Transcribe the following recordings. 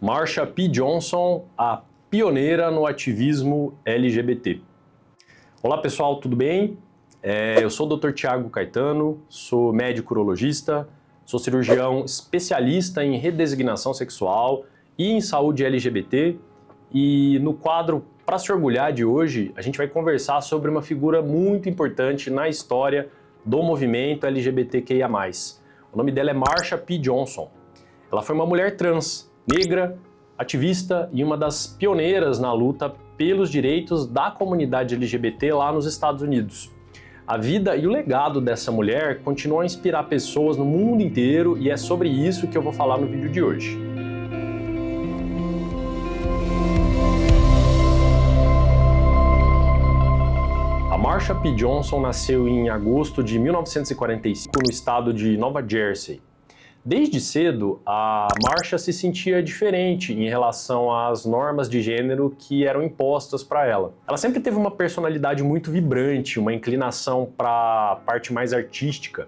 Marsha P. Johnson, a pioneira no ativismo LGBT. Olá pessoal, tudo bem? Eu sou o Dr. Thiago Caetano, sou médico urologista, sou cirurgião especialista em redesignação sexual e em saúde LGBT, e no quadro Pra Se Orgulhar de hoje, a gente vai conversar sobre uma figura muito importante na história do movimento LGBTQIA+. O nome dela é Marsha P. Johnson. Ela foi uma mulher trans, negra, ativista e uma das pioneiras na luta pelos direitos da comunidade LGBT lá nos Estados Unidos. A vida e o legado dessa mulher continuam a inspirar pessoas no mundo inteiro e é sobre isso que eu vou falar no vídeo de hoje. A Marsha P. Johnson nasceu em agosto de 1945 no estado de Nova Jersey. Desde cedo, a Marsha se sentia diferente em relação às normas de gênero que eram impostas para ela. Ela sempre teve uma personalidade muito vibrante, uma inclinação para a parte mais artística.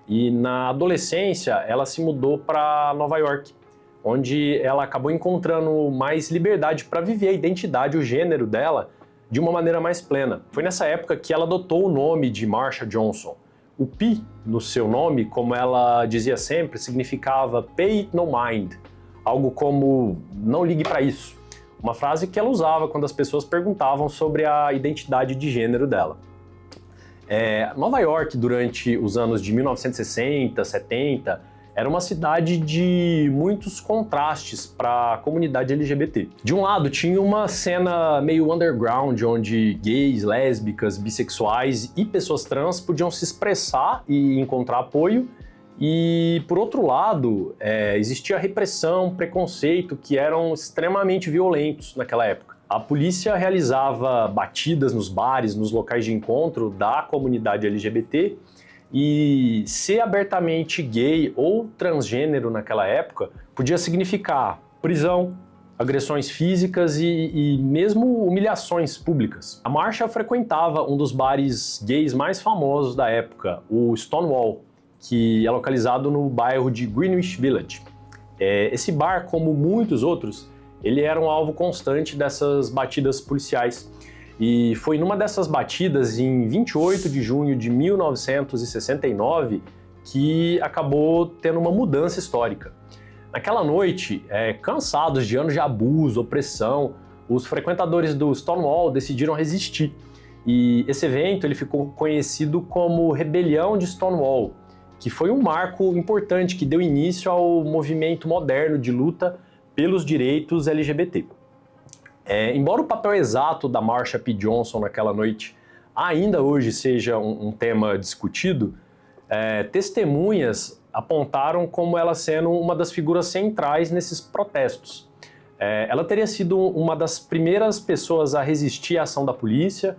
E na adolescência, ela se mudou para Nova York, onde ela acabou encontrando mais liberdade para viver a identidade, o gênero dela, de uma maneira mais plena. Foi nessa época que ela adotou o nome de Marsha Johnson. O P no seu nome, como ela dizia sempre, significava pay it no mind, algo como não ligue para isso. Uma frase que ela usava quando as pessoas perguntavam sobre a identidade de gênero dela. Nova York, durante os anos de 1960, 70, era uma cidade de muitos contrastes para a comunidade LGBT. De um lado, tinha uma cena meio underground, onde gays, lésbicas, bissexuais e pessoas trans podiam se expressar e encontrar apoio. E, por outro lado, existia repressão, preconceito, que eram extremamente violentos naquela época. A polícia realizava batidas nos bares, nos locais de encontro da comunidade LGBT, e ser abertamente gay ou transgênero naquela época podia significar prisão, agressões físicas e mesmo humilhações públicas. A Marsha frequentava um dos bares gays mais famosos da época, o Stonewall, que é localizado no bairro de Greenwich Village. Esse bar, como muitos outros, ele era um alvo constante dessas batidas policiais. E foi numa dessas batidas, em 28 de junho de 1969, que acabou tendo uma mudança histórica. Naquela noite, cansados de anos de abuso, opressão, os frequentadores do Stonewall decidiram resistir. E esse evento ele ficou conhecido como Rebelião de Stonewall, que foi um marco importante que deu início ao movimento moderno de luta pelos direitos LGBT. Embora o papel exato da Marsha P. Johnson naquela noite ainda hoje seja um tema discutido, testemunhas apontaram como ela sendo uma das figuras centrais nesses protestos. Ela teria sido uma das primeiras pessoas a resistir à ação da polícia,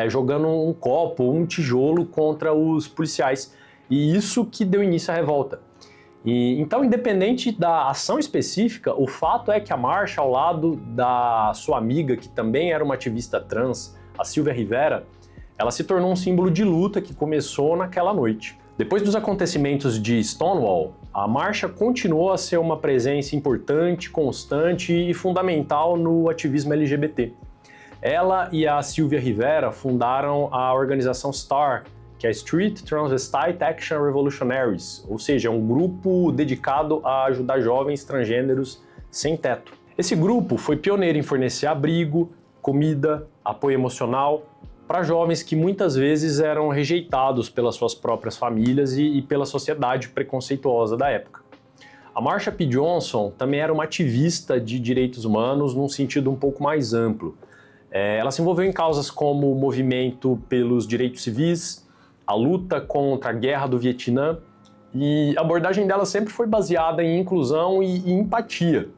jogando um copo ou um tijolo contra os policiais, e isso que deu início à revolta. Então, independente da ação específica, o fato é que a Marsha, ao lado da sua amiga, que também era uma ativista trans, a Sylvia Rivera, ela se tornou um símbolo de luta que começou naquela noite. Depois dos acontecimentos de Stonewall, a Marsha continuou a ser uma presença importante, constante e fundamental no ativismo LGBT. Ela e a Sylvia Rivera fundaram a organização STAR, que é Street Transvestite Action Revolutionaries, ou seja, um grupo dedicado a ajudar jovens transgêneros sem teto. Esse grupo foi pioneiro em fornecer abrigo, comida, apoio emocional para jovens que muitas vezes eram rejeitados pelas suas próprias famílias e pela sociedade preconceituosa da época. A Marsha P. Johnson também era uma ativista de direitos humanos num sentido um pouco mais amplo. Ela se envolveu em causas como o movimento pelos direitos civis, a luta contra a guerra do Vietnã, e a abordagem dela sempre foi baseada em inclusão e empatia.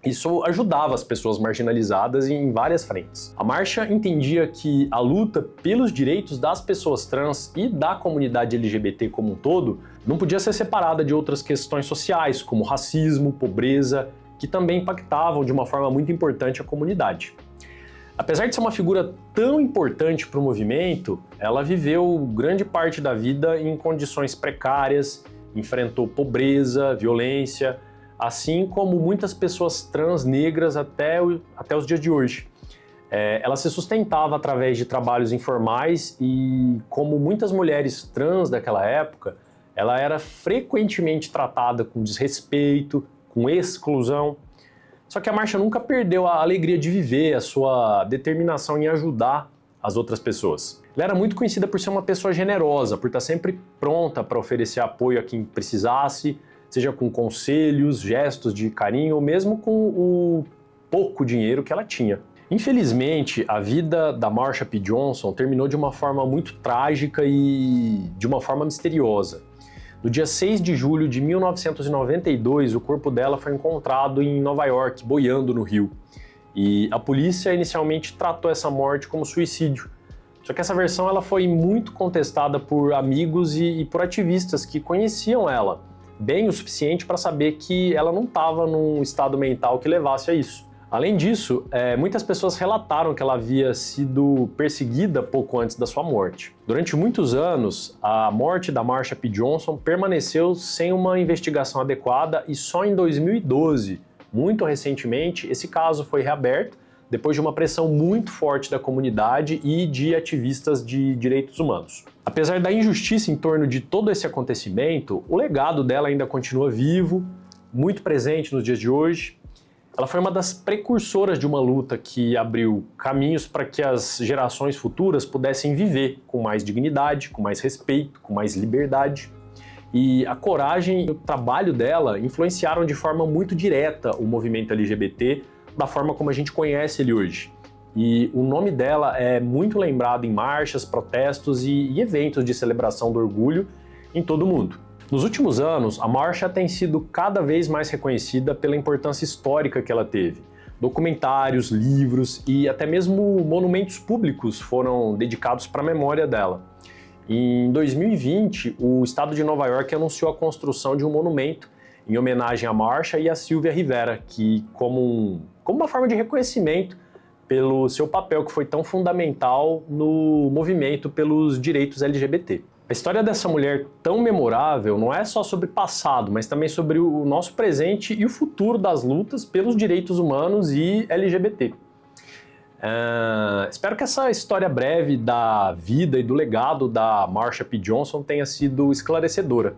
Isso ajudava as pessoas marginalizadas em várias frentes. A Marsha entendia que a luta pelos direitos das pessoas trans e da comunidade LGBT como um todo não podia ser separada de outras questões sociais, como racismo, pobreza, que também impactavam de uma forma muito importante a comunidade. Apesar de ser uma figura tão importante para o movimento, ela viveu grande parte da vida em condições precárias, enfrentou pobreza, violência, assim como muitas pessoas trans negras até os dias de hoje. Ela se sustentava através de trabalhos informais e, como muitas mulheres trans daquela época, ela era frequentemente tratada com desrespeito, com exclusão. Só que a Marsha nunca perdeu a alegria de viver, a sua determinação em ajudar as outras pessoas. Ela era muito conhecida por ser uma pessoa generosa, por estar sempre pronta para oferecer apoio a quem precisasse, seja com conselhos, gestos de carinho ou mesmo com o pouco dinheiro que ela tinha. Infelizmente, a vida da Marsha P. Johnson terminou de uma forma muito trágica e de uma forma misteriosa. No dia 6 de julho de 1992, o corpo dela foi encontrado em Nova York, boiando no rio. E a polícia inicialmente tratou essa morte como suicídio. Só que essa versão ela foi muito contestada por amigos e por ativistas que conheciam ela bem o suficiente para saber que ela não estava num estado mental que levasse a isso. Além disso, muitas pessoas relataram que ela havia sido perseguida pouco antes da sua morte. Durante muitos anos, a morte da Marsha P. Johnson permaneceu sem uma investigação adequada e só em 2012, muito recentemente, esse caso foi reaberto depois de uma pressão muito forte da comunidade e de ativistas de direitos humanos. Apesar da injustiça em torno de todo esse acontecimento, o legado dela ainda continua vivo, muito presente nos dias de hoje. Ela foi uma das precursoras de uma luta que abriu caminhos para que as gerações futuras pudessem viver com mais dignidade, com mais respeito, com mais liberdade. E a coragem e o trabalho dela influenciaram de forma muito direta o movimento LGBT da forma como a gente conhece ele hoje. E o nome dela é muito lembrado em marchas, protestos e eventos de celebração do orgulho em todo o mundo. Nos últimos anos, a Marsha tem sido cada vez mais reconhecida pela importância histórica que ela teve. Documentários, livros e até mesmo monumentos públicos foram dedicados para a memória dela. Em 2020, o estado de Nova York anunciou a construção de um monumento em homenagem a Marsha e a Sylvia Rivera, que como uma forma de reconhecimento pelo seu papel que foi tão fundamental no movimento pelos direitos LGBT. A história dessa mulher tão memorável não é só sobre passado, mas também sobre o nosso presente e o futuro das lutas pelos direitos humanos e LGBT. Espero que essa história breve da vida e do legado da Marsha P. Johnson tenha sido esclarecedora.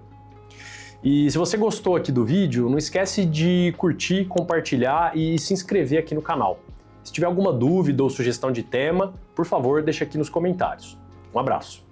E se você gostou aqui do vídeo, não esquece de curtir, compartilhar e se inscrever aqui no canal. Se tiver alguma dúvida ou sugestão de tema, por favor, deixa aqui nos comentários. Um abraço!